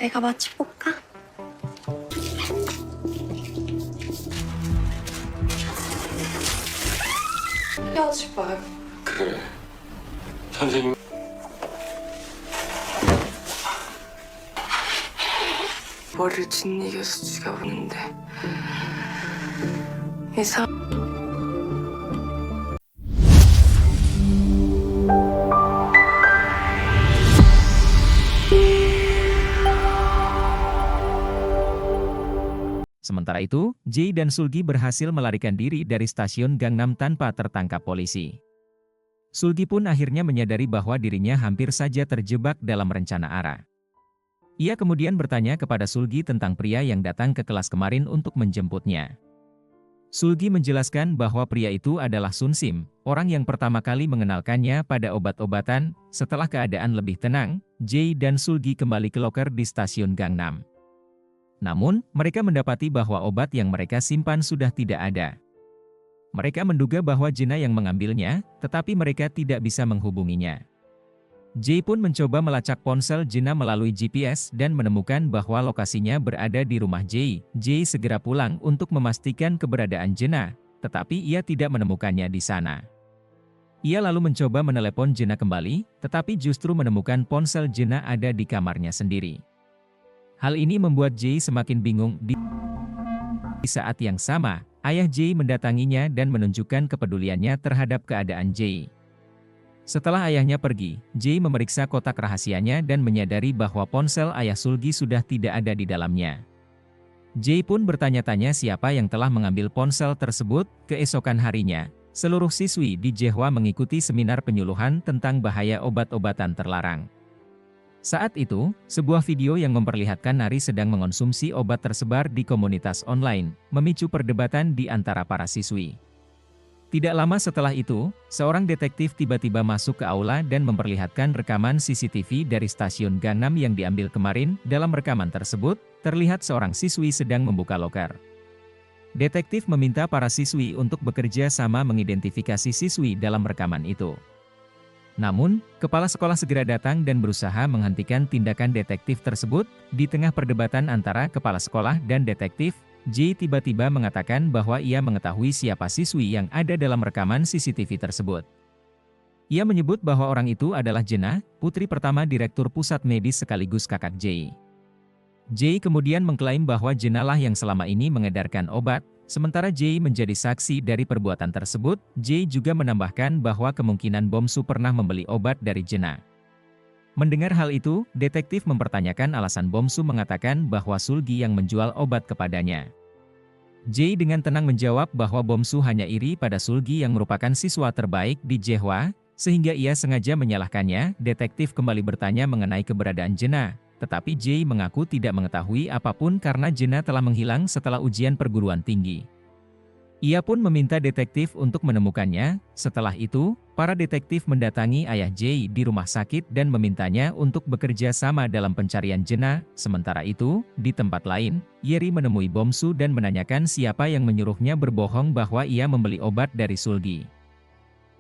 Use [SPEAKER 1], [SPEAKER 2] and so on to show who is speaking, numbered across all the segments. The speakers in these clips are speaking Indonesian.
[SPEAKER 1] 내가 맞춰볼까? 헤어질 말고.
[SPEAKER 2] 그래. 선생님.
[SPEAKER 1] 머리를 짓이겨서 죽여보는데 이상.
[SPEAKER 3] Sementara itu, Jae dan Sulgi berhasil melarikan diri dari stasiun Gangnam tanpa tertangkap polisi. Sulgi pun akhirnya menyadari bahwa dirinya hampir saja terjebak dalam rencana Ara. Ia kemudian bertanya kepada Sulgi tentang pria yang datang ke kelas kemarin untuk menjemputnya. Sulgi menjelaskan bahwa pria itu adalah Sun Sim, orang yang pertama kali mengenalkannya pada obat-obatan. Setelah keadaan lebih tenang, Jae dan Sulgi kembali ke loker di stasiun Gangnam. Namun, mereka mendapati bahwa obat yang mereka simpan sudah tidak ada. Mereka menduga bahwa Jena yang mengambilnya, tetapi mereka tidak bisa menghubunginya. Jae pun mencoba melacak ponsel Jena melalui GPS dan menemukan bahwa lokasinya berada di rumah Jae. Jae segera pulang untuk memastikan keberadaan Jena, tetapi ia tidak menemukannya di sana. Ia lalu mencoba menelepon Jena kembali, tetapi justru menemukan ponsel Jena ada di kamarnya sendiri. Hal ini membuat Jae semakin bingung. Di saat yang sama, ayah Jae mendatanginya dan menunjukkan kepeduliannya terhadap keadaan Jae. Setelah ayahnya pergi, Jae memeriksa kotak rahasianya dan menyadari bahwa ponsel ayah Sulgi sudah tidak ada di dalamnya. Jae pun bertanya-tanya siapa yang telah mengambil ponsel tersebut. Keesokan harinya, seluruh siswi di Jehwa mengikuti seminar penyuluhan tentang bahaya obat-obatan terlarang. Saat itu, sebuah video yang memperlihatkan Nari sedang mengonsumsi obat tersebar di komunitas online, memicu perdebatan di antara para siswi. Tidak lama setelah itu, seorang detektif tiba-tiba masuk ke aula dan memperlihatkan rekaman CCTV dari stasiun Gangnam yang diambil kemarin. Dalam rekaman tersebut, terlihat seorang siswi sedang membuka loker. Detektif meminta para siswi untuk bekerja sama mengidentifikasi siswi dalam rekaman itu. Namun, kepala sekolah segera datang dan berusaha menghentikan tindakan detektif tersebut. Di tengah perdebatan antara kepala sekolah dan detektif, Jae tiba-tiba mengatakan bahwa ia mengetahui siapa siswi yang ada dalam rekaman CCTV tersebut. Ia menyebut bahwa orang itu adalah Jena, putri pertama direktur pusat medis sekaligus kakak Jae. Jae kemudian mengklaim bahwa Jena lah yang selama ini mengedarkan obat. Sementara Jae menjadi saksi dari perbuatan tersebut. Jae juga menambahkan bahwa kemungkinan Bomsu pernah membeli obat dari Jena. Mendengar hal itu, detektif mempertanyakan alasan Bomsu mengatakan bahwa Sulgi yang menjual obat kepadanya. Jae dengan tenang menjawab bahwa Bomsu hanya iri pada Sulgi yang merupakan siswa terbaik di Jehwa, sehingga ia sengaja menyalahkannya. Detektif kembali bertanya mengenai keberadaan Jena. Tetapi Jae mengaku tidak mengetahui apapun karena Jena telah menghilang setelah ujian perguruan tinggi. Ia pun meminta detektif untuk menemukannya. Setelah itu, para detektif mendatangi ayah Jae di rumah sakit dan memintanya untuk bekerja sama dalam pencarian Jena. Sementara itu, di tempat lain, Yeri menemui Bomsu dan menanyakan siapa yang menyuruhnya berbohong bahwa ia membeli obat dari Sulgi.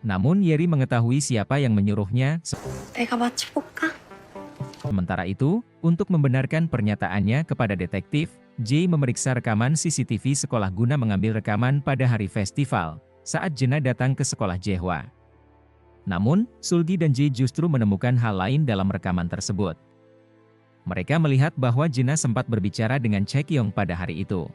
[SPEAKER 3] Namun Yeri mengetahui siapa yang menyuruhnya.
[SPEAKER 1] 내가 맞춰볼까?
[SPEAKER 3] Sementara itu, untuk membenarkan pernyataannya kepada detektif, Jae memeriksa rekaman CCTV sekolah guna mengambil rekaman pada hari festival, saat Jena datang ke sekolah Jehwa. Namun, Sulgi dan Jae justru menemukan hal lain dalam rekaman tersebut. Mereka melihat bahwa Jena sempat berbicara dengan Chaekyong pada hari itu.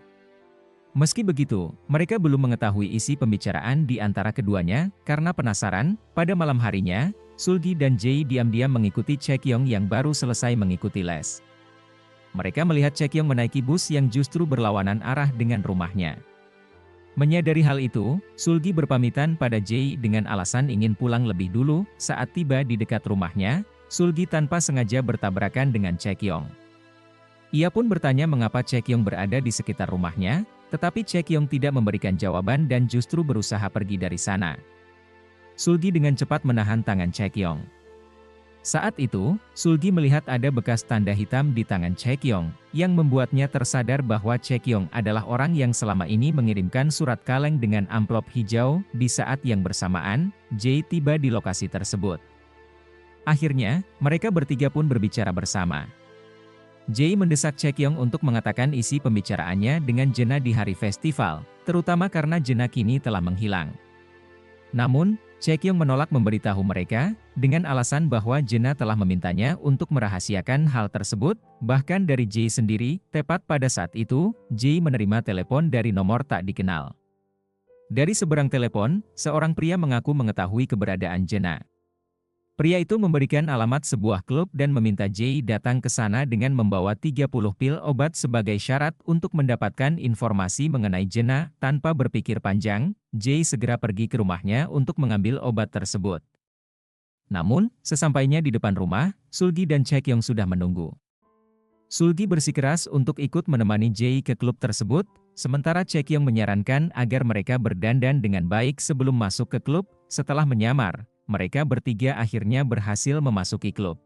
[SPEAKER 3] Meski begitu, mereka belum mengetahui isi pembicaraan di antara keduanya. Karena penasaran, pada malam harinya, Sulgi dan Jae diam-diam mengikuti Chaekyong yang baru selesai mengikuti les. Mereka melihat Chaekyong menaiki bus yang justru berlawanan arah dengan rumahnya. Menyadari hal itu, Sulgi berpamitan pada Jae dengan alasan ingin pulang lebih dulu. Saat tiba di dekat rumahnya, Sulgi tanpa sengaja bertabrakan dengan Chaekyong. Ia pun bertanya mengapa Chaekyong berada di sekitar rumahnya, tetapi Chaekyong tidak memberikan jawaban dan justru berusaha pergi dari sana. Sulgi dengan cepat menahan tangan Chaekyong. Saat itu, Sulgi melihat ada bekas tanda hitam di tangan Chaekyong, yang membuatnya tersadar bahwa Chaekyong adalah orang yang selama ini mengirimkan surat kaleng dengan amplop hijau. Di saat yang bersamaan, Jae tiba di lokasi tersebut. Akhirnya, mereka bertiga pun berbicara bersama. Jae mendesak Chaekyong untuk mengatakan isi pembicaraannya dengan Jena di hari festival, terutama karena Jena kini telah menghilang. Namun, Chaekyong menolak memberitahu mereka, dengan alasan bahwa Jena telah memintanya untuk merahasiakan hal tersebut, bahkan dari Jae sendiri. Tepat pada saat itu, Jae menerima telepon dari nomor tak dikenal. Dari seberang telepon, seorang pria mengaku mengetahui keberadaan Jena. Pria itu memberikan alamat sebuah klub dan meminta Jae datang ke sana dengan membawa 30 pil obat sebagai syarat untuk mendapatkan informasi mengenai Jena. Tanpa berpikir panjang, Jae segera pergi ke rumahnya untuk mengambil obat tersebut. Namun, sesampainya di depan rumah, Sulgi dan Chaekyong sudah menunggu. Sulgi bersikeras untuk ikut menemani Jae ke klub tersebut, sementara Chaekyong menyarankan agar mereka berdandan dengan baik sebelum masuk ke klub. Setelah menyamar, mereka bertiga akhirnya berhasil memasuki klub.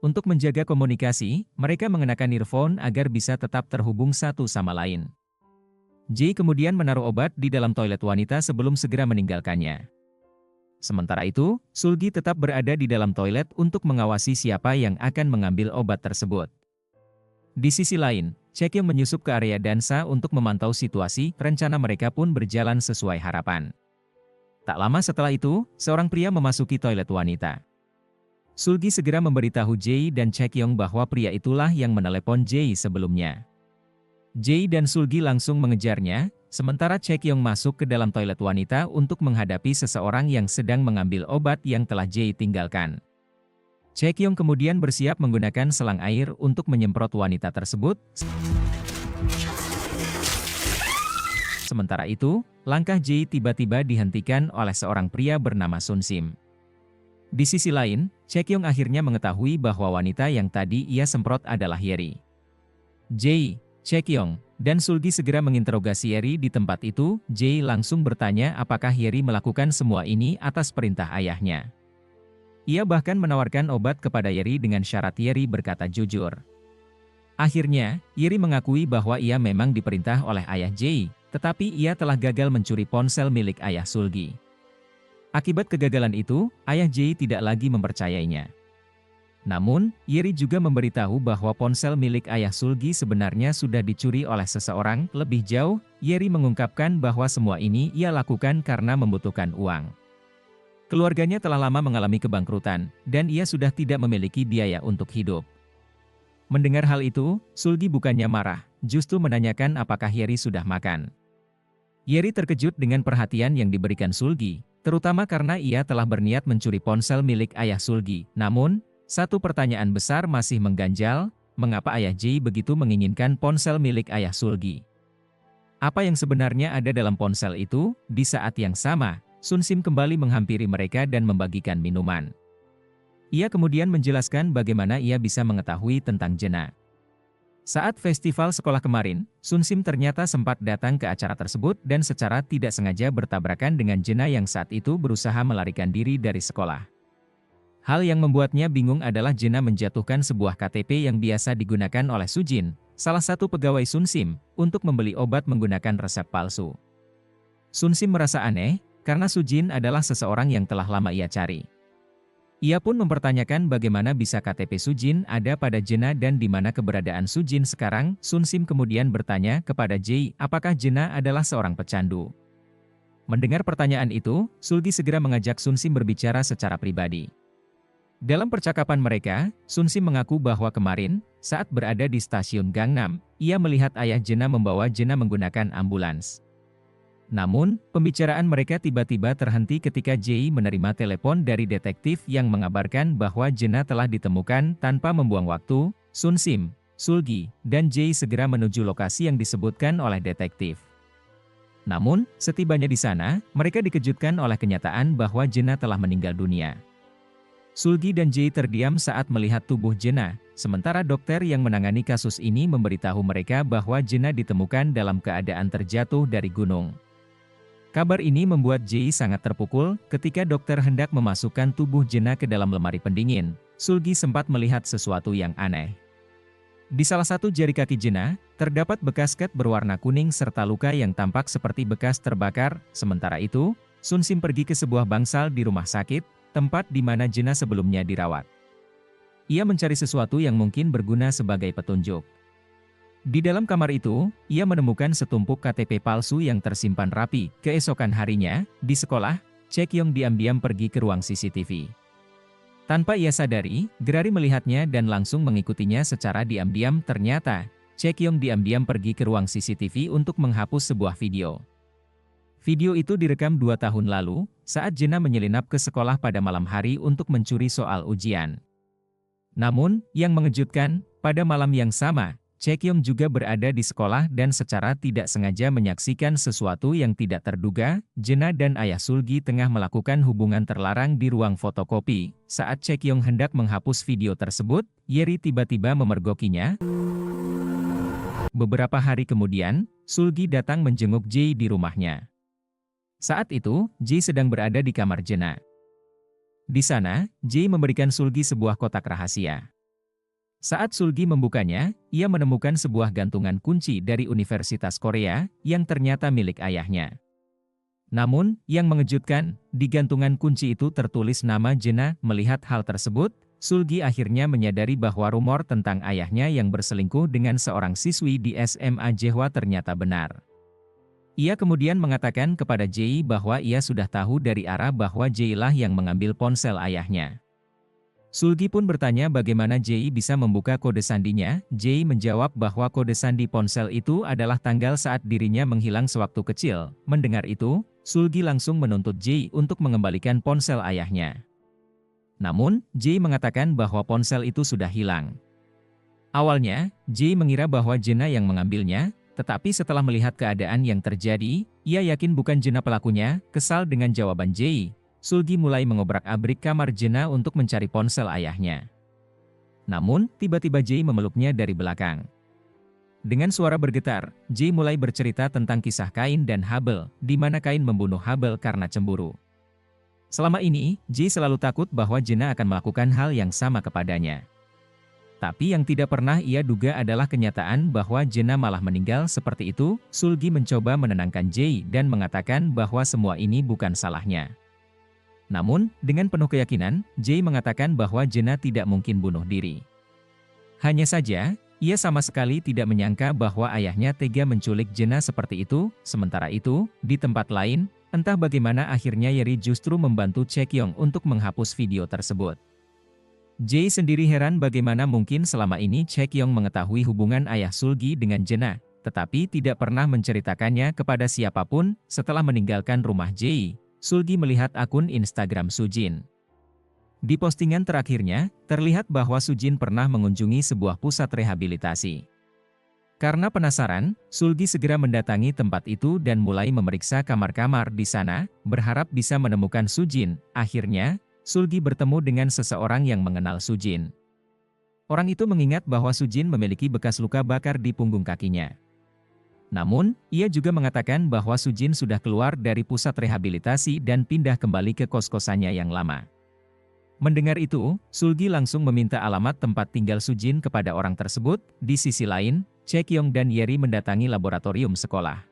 [SPEAKER 3] Untuk menjaga komunikasi, mereka mengenakan earphone agar bisa tetap terhubung satu sama lain. Jae kemudian menaruh obat di dalam toilet wanita sebelum segera meninggalkannya. Sementara itu, Sulgi tetap berada di dalam toilet untuk mengawasi siapa yang akan mengambil obat tersebut. Di sisi lain, Chaekyong menyusup ke area dansa untuk memantau situasi. Rencana mereka pun berjalan sesuai harapan. Tak lama setelah itu, seorang pria memasuki toilet wanita. Sulgi segera memberitahu Jae dan Chaekyong bahwa pria itulah yang menelepon Jae sebelumnya. Jae dan Sulgi langsung mengejarnya, sementara Chaekyong masuk ke dalam toilet wanita untuk menghadapi seseorang yang sedang mengambil obat yang telah Jae tinggalkan. Chaekyong kemudian bersiap menggunakan selang air untuk menyemprot wanita tersebut. Sementara itu, langkah Jae tiba-tiba dihentikan oleh seorang pria bernama Sun Sim. Di sisi lain, Chaekyong akhirnya mengetahui bahwa wanita yang tadi ia semprot adalah Yeri. Jae, Chaekyong, dan Sulgi segera menginterogasi Yeri di tempat itu. Jae langsung bertanya apakah Yeri melakukan semua ini atas perintah ayahnya. Ia bahkan menawarkan obat kepada Yeri dengan syarat Yeri berkata jujur. Akhirnya, Yeri mengakui bahwa ia memang diperintah oleh ayah Jae, tetapi ia telah gagal mencuri ponsel milik ayah Sulgi. Akibat kegagalan itu, ayah Jae tidak lagi mempercayainya. Namun, Yeri juga memberitahu bahwa ponsel milik ayah Sulgi sebenarnya sudah dicuri oleh seseorang. Lebih jauh, Yeri mengungkapkan bahwa semua ini ia lakukan karena membutuhkan uang. Keluarganya telah lama mengalami kebangkrutan, dan ia sudah tidak memiliki biaya untuk hidup. Mendengar hal itu, Sulgi bukannya marah, justru menanyakan apakah Yeri sudah makan. Yeri terkejut dengan perhatian yang diberikan Sulgi, terutama karena ia telah berniat mencuri ponsel milik ayah Sulgi. Namun, satu pertanyaan besar masih mengganjal, mengapa ayah Jae begitu menginginkan ponsel milik ayah Sulgi? Apa yang sebenarnya ada dalam ponsel itu? Di saat yang sama, Sun Sim kembali menghampiri mereka dan membagikan minuman. Ia kemudian menjelaskan bagaimana ia bisa mengetahui tentang Jena. Saat festival sekolah kemarin, Sun Sim ternyata sempat datang ke acara tersebut dan secara tidak sengaja bertabrakan dengan Jena yang saat itu berusaha melarikan diri dari sekolah. Hal yang membuatnya bingung adalah Jena menjatuhkan sebuah KTP yang biasa digunakan oleh Sujin, salah satu pegawai Sun Sim, untuk membeli obat menggunakan resep palsu. Sun Sim merasa aneh, karena Sujin adalah seseorang yang telah lama ia cari. Ia pun mempertanyakan bagaimana bisa KTP Sujin ada pada Jena dan di mana keberadaan Sujin sekarang. Sun Sim kemudian bertanya kepada Jae apakah Jena adalah seorang pecandu. Mendengar pertanyaan itu, Sulgi segera mengajak Sun Sim berbicara secara pribadi. Dalam percakapan mereka, Sun Sim mengaku bahwa kemarin, saat berada di stasiun Gangnam, ia melihat ayah Jena membawa Jena menggunakan ambulans. Namun, pembicaraan mereka tiba-tiba terhenti ketika Jae menerima telepon dari detektif yang mengabarkan bahwa Jena telah ditemukan. Tanpa membuang waktu, Sun Sim, Sulgi, dan Jae segera menuju lokasi yang disebutkan oleh detektif. Namun, setibanya di sana, mereka dikejutkan oleh kenyataan bahwa Jena telah meninggal dunia. Sulgi dan Jae terdiam saat melihat tubuh Jena, sementara dokter yang menangani kasus ini memberitahu mereka bahwa Jena ditemukan dalam keadaan terjatuh dari gunung. Kabar ini membuat Jae sangat terpukul. Ketika dokter hendak memasukkan tubuh Jena ke dalam lemari pendingin, Sulgi sempat melihat sesuatu yang aneh. Di salah satu jari kaki Jena, terdapat bekas cat berwarna kuning serta luka yang tampak seperti bekas terbakar. Sementara itu, Sun Sim pergi ke sebuah bangsal di rumah sakit, tempat di mana Jena sebelumnya dirawat. Ia mencari sesuatu yang mungkin berguna sebagai petunjuk. Di dalam kamar itu, ia menemukan setumpuk KTP palsu yang tersimpan rapi. Keesokan harinya, di sekolah, Chae-kyung diam-diam pergi ke ruang CCTV. Tanpa ia sadari, Gerari melihatnya dan langsung mengikutinya secara diam-diam. Ternyata, Chae-kyung diam-diam pergi ke ruang CCTV untuk menghapus sebuah video. Video itu direkam 2 tahun lalu, saat Jena menyelinap ke sekolah pada malam hari untuk mencuri soal ujian. Namun, yang mengejutkan, pada malam yang sama, Chae-kyung juga berada di sekolah dan secara tidak sengaja menyaksikan sesuatu yang tidak terduga. Jena dan ayah Sulgi tengah melakukan hubungan terlarang di ruang fotokopi. Saat Chae-kyung hendak menghapus video tersebut, Yeri tiba-tiba memergokinya. Beberapa hari kemudian, Sulgi datang menjenguk Jae di rumahnya. Saat itu, Jae sedang berada di kamar Jena. Di sana, Jae memberikan Sulgi sebuah kotak rahasia. Saat Sulgi membukanya, ia menemukan sebuah gantungan kunci dari Universitas Korea, yang ternyata milik ayahnya. Namun, yang mengejutkan, di gantungan kunci itu tertulis nama Jena. Melihat hal tersebut, Sulgi akhirnya menyadari bahwa rumor tentang ayahnya yang berselingkuh dengan seorang siswi di SMA Jehwa ternyata benar. Ia kemudian mengatakan kepada Jae bahwa ia sudah tahu dari arah bahwa Jae lah yang mengambil ponsel ayahnya. Sulgi pun bertanya bagaimana Jae bisa membuka kode sandinya. Jae menjawab bahwa kode sandi ponsel itu adalah tanggal saat dirinya menghilang sewaktu kecil. Mendengar itu, Sulgi langsung menuntut Jae untuk mengembalikan ponsel ayahnya. Namun, Jae mengatakan bahwa ponsel itu sudah hilang. Awalnya, Jae mengira bahwa Jena yang mengambilnya, tetapi setelah melihat keadaan yang terjadi, ia yakin bukan Jena pelakunya. Kesal dengan jawaban Jae, Sulgi mulai mengobrak-abrik kamar Jena untuk mencari ponsel ayahnya. Namun, tiba-tiba Jae memeluknya dari belakang. Dengan suara bergetar, Jae mulai bercerita tentang kisah Kain dan Habel, di mana Kain membunuh Habel karena cemburu. Selama ini, Jae selalu takut bahwa Jena akan melakukan hal yang sama kepadanya. Tapi yang tidak pernah ia duga adalah kenyataan bahwa Jena malah meninggal seperti itu. Sulgi mencoba menenangkan Jae dan mengatakan bahwa semua ini bukan salahnya. Namun, dengan penuh keyakinan, Jae mengatakan bahwa Jena tidak mungkin bunuh diri. Hanya saja, ia sama sekali tidak menyangka bahwa ayahnya tega menculik Jena seperti itu. Sementara itu, di tempat lain, entah bagaimana akhirnya Yeri justru membantu Chae-kyung untuk menghapus video tersebut. Jae sendiri heran bagaimana mungkin selama ini Chae-kyung mengetahui hubungan ayah Sulgi dengan Jena, tetapi tidak pernah menceritakannya kepada siapapun. Setelah meninggalkan rumah Jae, Sulgi melihat akun Instagram Sujin. Di postingan terakhirnya, terlihat bahwa Sujin pernah mengunjungi sebuah pusat rehabilitasi. Karena penasaran, Sulgi segera mendatangi tempat itu dan mulai memeriksa kamar-kamar di sana, berharap bisa menemukan Sujin. Akhirnya, Sulgi bertemu dengan seseorang yang mengenal Sujin. Orang itu mengingat bahwa Sujin memiliki bekas luka bakar di punggung kakinya. Namun, ia juga mengatakan bahwa Sujin sudah keluar dari pusat rehabilitasi dan pindah kembali ke kos-kosannya yang lama. Mendengar itu, Sulgi langsung meminta alamat tempat tinggal Sujin kepada orang tersebut. Di sisi lain, Chae-kyung dan Yeri mendatangi laboratorium sekolah.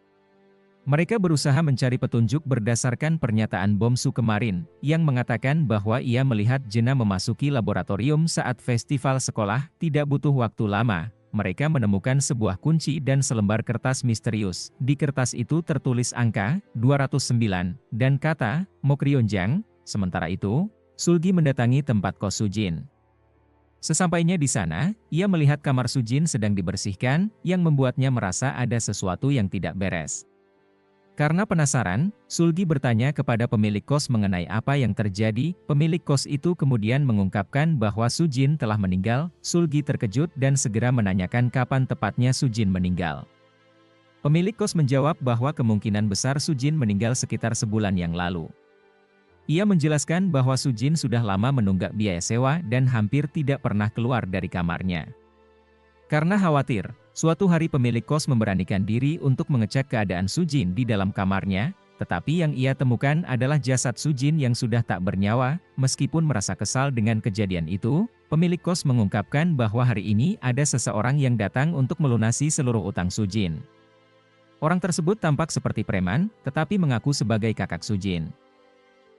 [SPEAKER 3] Mereka berusaha mencari petunjuk berdasarkan pernyataan Bomsu kemarin, yang mengatakan bahwa ia melihat Jena memasuki laboratorium saat festival sekolah. Tidak butuh waktu lama, mereka menemukan sebuah kunci dan selembar kertas misterius. Di kertas itu tertulis angka 209 dan kata Mokryeonjang. Sementara itu, Sulgi mendatangi tempat kos Sujin. Sesampainya di sana, ia melihat kamar Sujin sedang dibersihkan, yang membuatnya merasa ada sesuatu yang tidak beres. Karena penasaran, Sulgi bertanya kepada pemilik kos mengenai apa yang terjadi. Pemilik kos itu kemudian mengungkapkan bahwa Sujin telah meninggal. Sulgi terkejut dan segera menanyakan kapan tepatnya Sujin meninggal. Pemilik kos menjawab bahwa kemungkinan besar Sujin meninggal sekitar sebulan yang lalu. Ia menjelaskan bahwa Sujin sudah lama menunggak biaya sewa dan hampir tidak pernah keluar dari kamarnya. Karena khawatir, suatu hari pemilik kos memberanikan diri untuk mengecek keadaan Sujin di dalam kamarnya, tetapi yang ia temukan adalah jasad Sujin yang sudah tak bernyawa. Meskipun merasa kesal dengan kejadian itu, pemilik kos mengungkapkan bahwa hari ini ada seseorang yang datang untuk melunasi seluruh utang Sujin. Orang tersebut tampak seperti preman, tetapi mengaku sebagai kakak Sujin.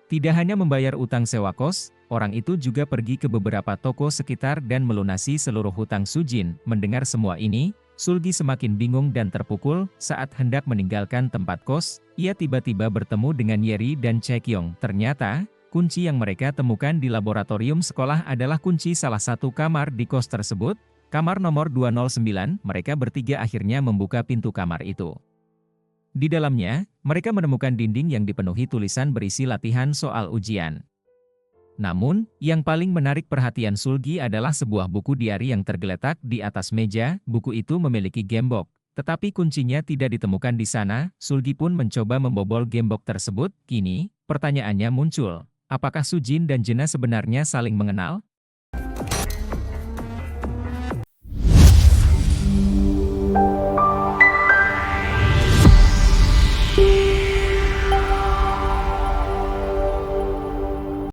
[SPEAKER 3] Tidak hanya membayar utang sewa kos, orang itu juga pergi ke beberapa toko sekitar dan melunasi seluruh hutang Sujin. Mendengar semua ini, Sulgi semakin bingung dan terpukul. Saat hendak meninggalkan tempat kos, ia tiba-tiba bertemu dengan Yeri dan Chaekyong. Ternyata, kunci yang mereka temukan di laboratorium sekolah adalah kunci salah satu kamar di kos tersebut, kamar nomor 209. Mereka bertiga akhirnya membuka pintu kamar itu. Di dalamnya, mereka menemukan dinding yang dipenuhi tulisan berisi latihan soal ujian. Namun, yang paling menarik perhatian Sulgi adalah sebuah buku diari yang tergeletak di atas meja. Buku itu memiliki gembok, tetapi kuncinya tidak ditemukan di sana. Sulgi pun mencoba membobol gembok tersebut. Kini, pertanyaannya muncul, apakah Sujin dan Jena sebenarnya saling mengenal?